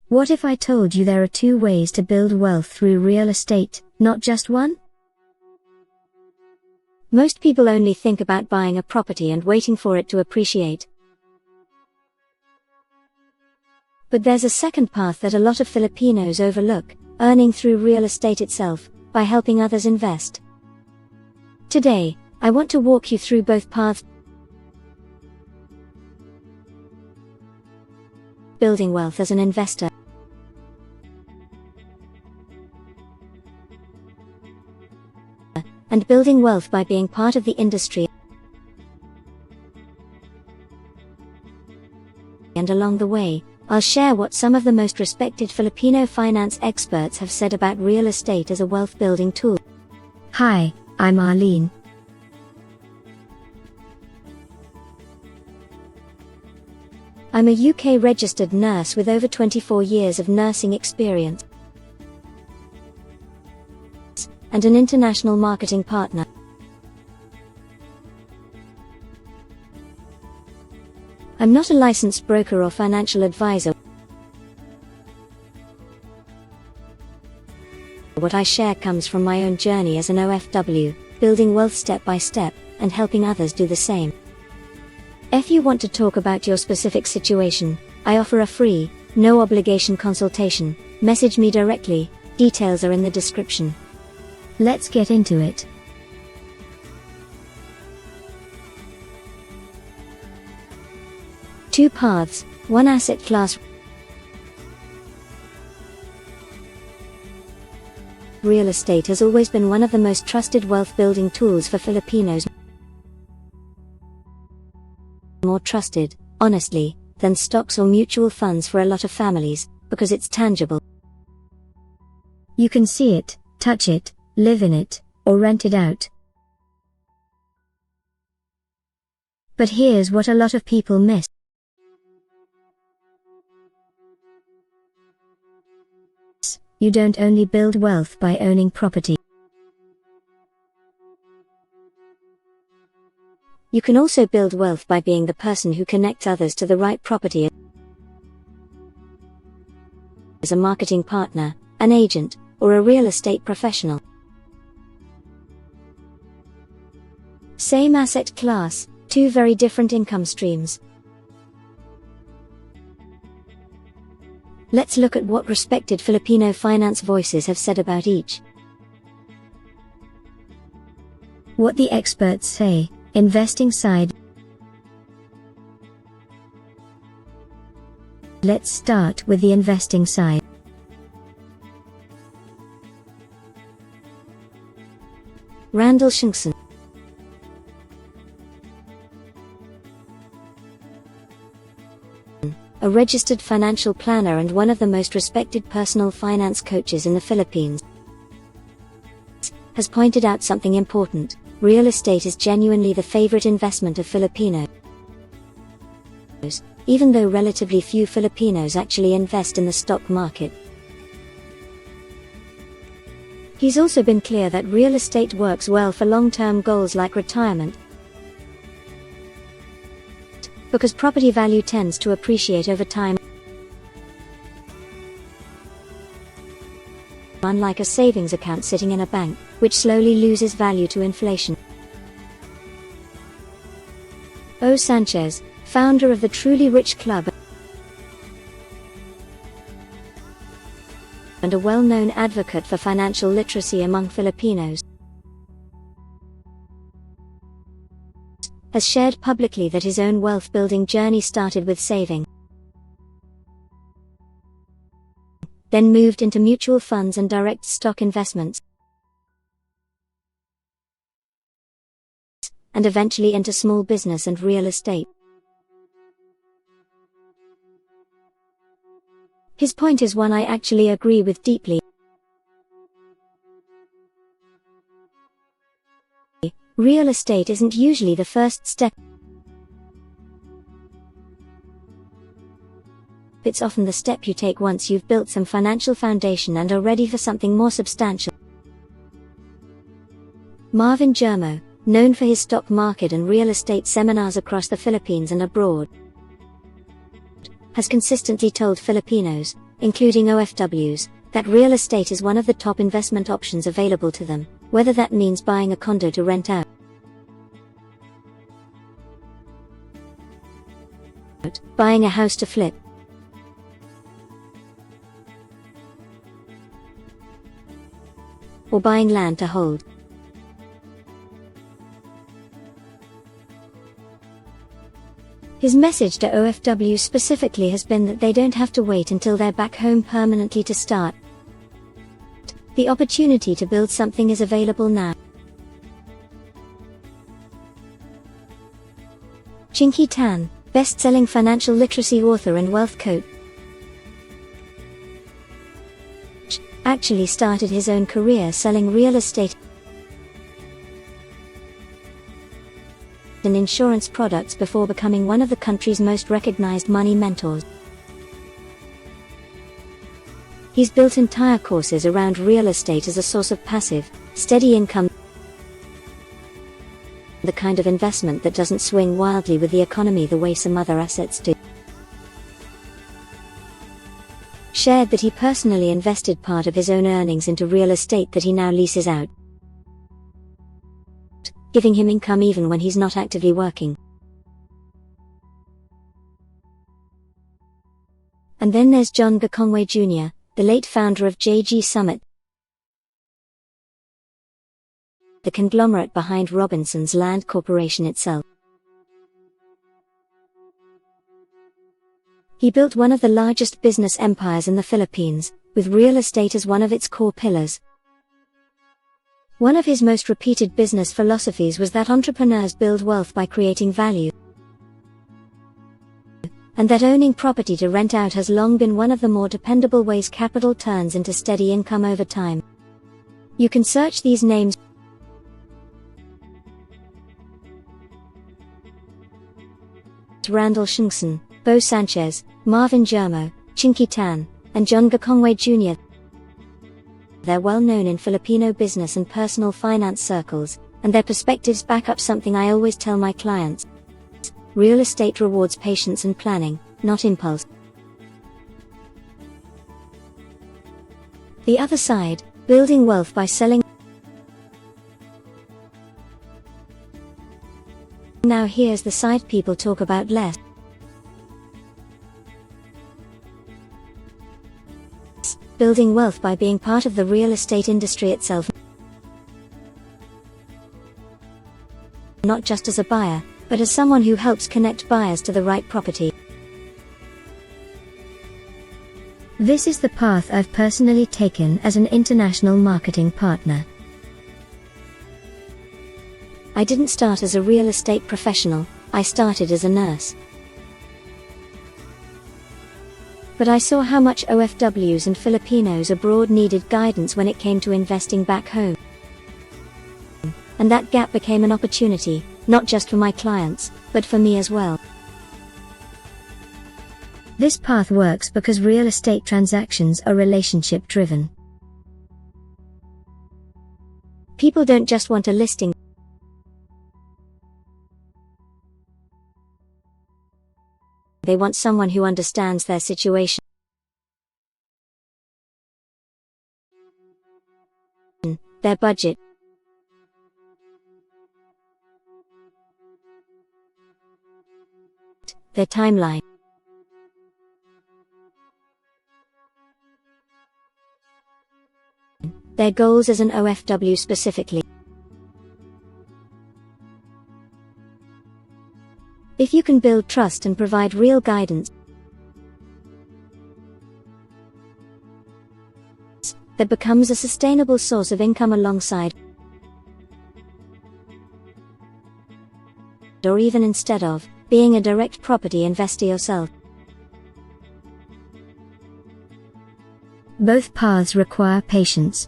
What if I told you there are two ways to build wealth through real estate, not just one? Most people only think about buying a property and waiting for it to appreciate. But there's a second path that a lot of Filipinos overlook, earning through real estate itself, by helping others invest. Today, I want to walk you through both paths. Building wealth as an investor. And building wealth by being part of the industry. And along the way, I'll share what some of the most respected Filipino finance experts have said about real estate as a wealth-building tool. Hi, I'm Arlene. I'm a UK-registered nurse with over 24 years of nursing experience and an international marketing partner. I'm not a licensed broker or financial advisor. What I share comes from my own journey as an OFW, building wealth step by step, and helping others do the same. If you want to talk about your specific situation, I offer a free, no obligation consultation. Message me directly, details are in the description. Let's get into it. Two paths, one asset class. Real estate has always been one of the most trusted wealth-building tools for Filipinos. More trusted, honestly, than stocks or mutual funds for a lot of families, because it's tangible. You can see it, touch it, live in it, or rent it out. But here's what a lot of people miss. You don't only build wealth by owning property. You can also build wealth by being the person who connects others to the right property as a marketing partner, an agent, or a real estate professional. Same asset class, two very different income streams. Let's look at what respected Filipino finance voices have said about each. What the experts say, investing side. Let's start with the investing side. Randall Shinkson, a registered financial planner and one of the most respected personal finance coaches in the Philippines, has pointed out something important. Real estate is genuinely the favorite investment of Filipinos, even though relatively few Filipinos actually invest in the stock market. He's also been clear that real estate works well for long-term goals like retirement, because property value tends to appreciate over time, unlike a savings account sitting in a bank, which slowly loses value to inflation. O. Sanchez, founder of the Truly Rich Club and a well-known advocate for financial literacy among Filipinos, has shared publicly that his own wealth-building journey started with saving, then moved into mutual funds and direct stock investments, and eventually into small business and real estate. His point is one I actually agree with deeply. Real estate isn't usually the first step. It's often the step you take once you've built some financial foundation and are ready for something more substantial. Marvin Germo, known for his stock market and real estate seminars across the Philippines and abroad, has consistently told Filipinos, including OFWs, that real estate is one of the top investment options available to them, whether that means buying a condo to rent out, buying a house to flip, or buying land to hold. His message to OFWs specifically has been that they don't have to wait until they're back home permanently to start. The opportunity to build something is available now. Chinky Tan, best-selling financial literacy author and wealth coach, actually started his own career selling real estate and insurance products before becoming one of the country's most recognized money mentors. He's built entire courses around real estate as a source of passive, steady income, the kind of investment that doesn't swing wildly with the economy the way some other assets do. Shared that he personally invested part of his own earnings into real estate that he now leases out, giving him income even when he's not actively working. And then there's John Gakongwe Jr., the late founder of JG Summit, the conglomerate behind Robinson's Land Corporation itself. He built one of the largest business empires in the Philippines, with real estate as one of its core pillars. One of his most repeated business philosophies was that entrepreneurs build wealth by creating value, and that owning property to rent out has long been one of the more dependable ways capital turns into steady income over time. You can search these names Randall Shungson, Bo Sanchez, Marvin Germo, Chinky Tan, and John Gakongwe Jr. They're well known in Filipino business and personal finance circles, and their perspectives back up something I always tell my clients. Real estate rewards patience and planning, not impulse. The other side, building wealth by selling. Now here's the side people talk about less. Building wealth by being part of the real estate industry itself. Not just as a buyer, but as someone who helps connect buyers to the right property. This is the path I've personally taken as an international marketing partner. I didn't start as a real estate professional, I started as a nurse. But I saw how much OFWs and Filipinos abroad needed guidance when it came to investing back home. And that gap became an opportunity, not just for my clients, but for me as well. This path works because real estate transactions are relationship driven. People don't just want a listing. They want someone who understands their situation, their budget, their timeline, their goals as an OFW specifically. If you can build trust and provide real guidance that becomes a sustainable source of income alongside or even instead of being a direct property investor yourself. Both paths require patience.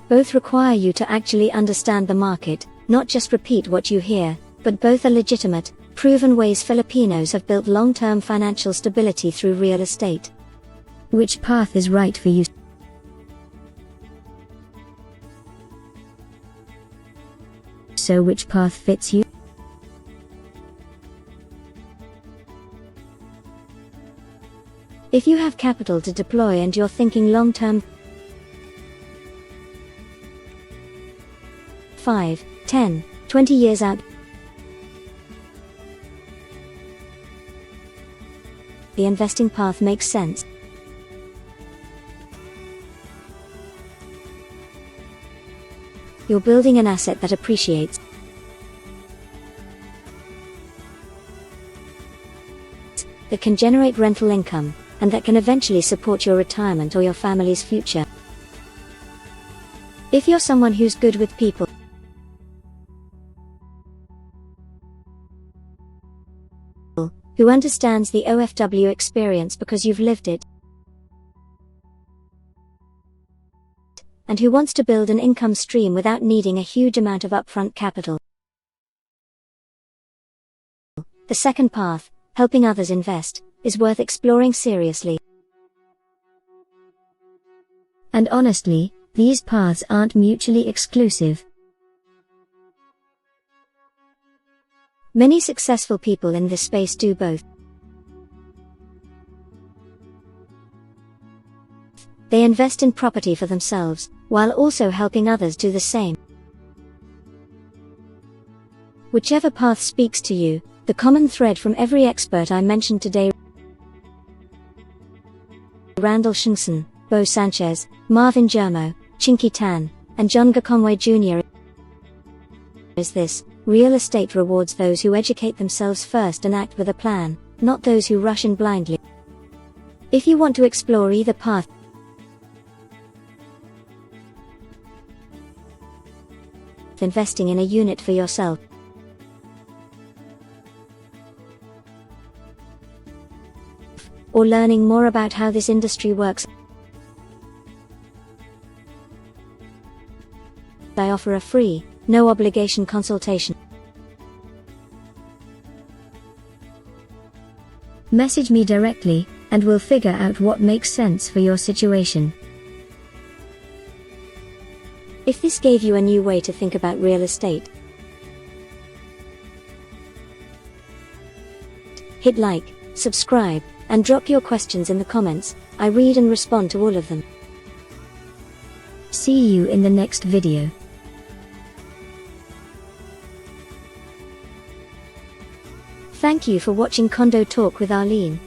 Both require you to actually understand the market, not just repeat what you hear, but both are legitimate, proven ways Filipinos have built long-term financial stability through real estate. Which path is right for you? So which path fits you? If you have capital to deploy and you're thinking long-term, 5, 10, 20 years out, the investing path makes sense. You're building an asset that appreciates, that can generate rental income, and that can eventually support your retirement or your family's future. If you're someone who's good with people, who understands the OFW experience because you've lived it, and who wants to build an income stream without needing a huge amount of upfront capital, the second path, helping others invest, is worth exploring seriously. And honestly, these paths aren't mutually exclusive. Many successful people in this space do both. They invest in property for themselves, while also helping others do the same. Whichever path speaks to you, the common thread from every expert I mentioned today, Randall Shingson, Bo Sanchez, Marvin Jermo, Chinky Tan, and John Gakongwe Jr. is this: real estate rewards those who educate themselves first and act with a plan, not those who rush in blindly. If you want to explore either path, investing in a unit for yourself, or learning more about how this industry works, I offer a free, no obligation consultation. Message me directly, and we'll figure out what makes sense for your situation. If this gave you a new way to think about real estate, hit like, subscribe, and drop your questions in the comments. I read and respond to all of them. See you in the next video. Thank you for watching Condo Talk with Arlene.